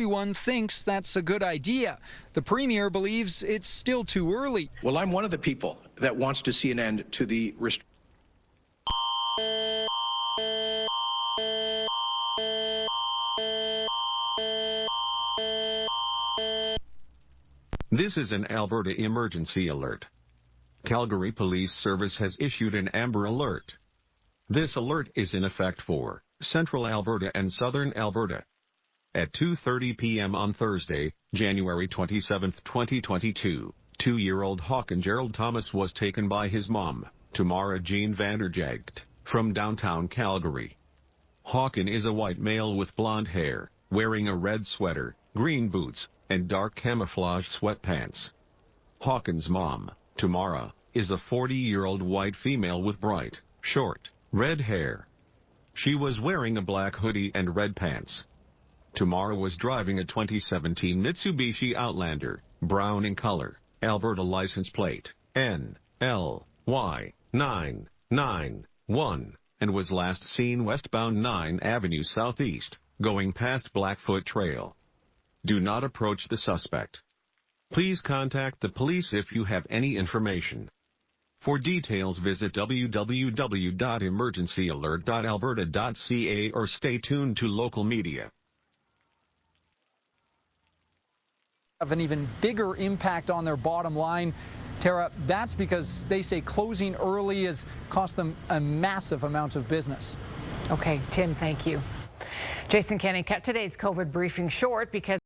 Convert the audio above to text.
Everyone thinks that's a good idea. The premier believes it's still too early. Well, I'm one of the people that wants to see an end to the restrictions. This is an Alberta emergency alert. Calgary Police Service has issued an Amber Alert. This alert is in effect for Central Alberta and Southern Alberta. At 2:30 p.m. on Thursday, January 27, 2022, 2-year-old Hawken Gerald Thomas was taken by his mom, Tamara Jean Vanderjagt, from downtown Calgary. Hawken is a white male with blonde hair, wearing a red sweater, green boots, and dark camouflage sweatpants. Hawken's mom, Tamara, is a 40-year-old white female with bright, short, red hair. She was wearing a black hoodie and red pants. Tamara was driving a 2017 Mitsubishi Outlander, brown in color, Alberta license plate, NLY 991, and was last seen westbound 9 Avenue Southeast, going past Blackfoot Trail. Do not approach the suspect. Please contact the police if you have any information. For details, visit www.emergencyalert.alberta.ca or stay tuned to local media. Have an even bigger impact on their bottom line. Tara, that's because they say closing early has cost them a massive amount of business. Okay, Tim, thank you. Jason Kenney kept today's COVID briefing short because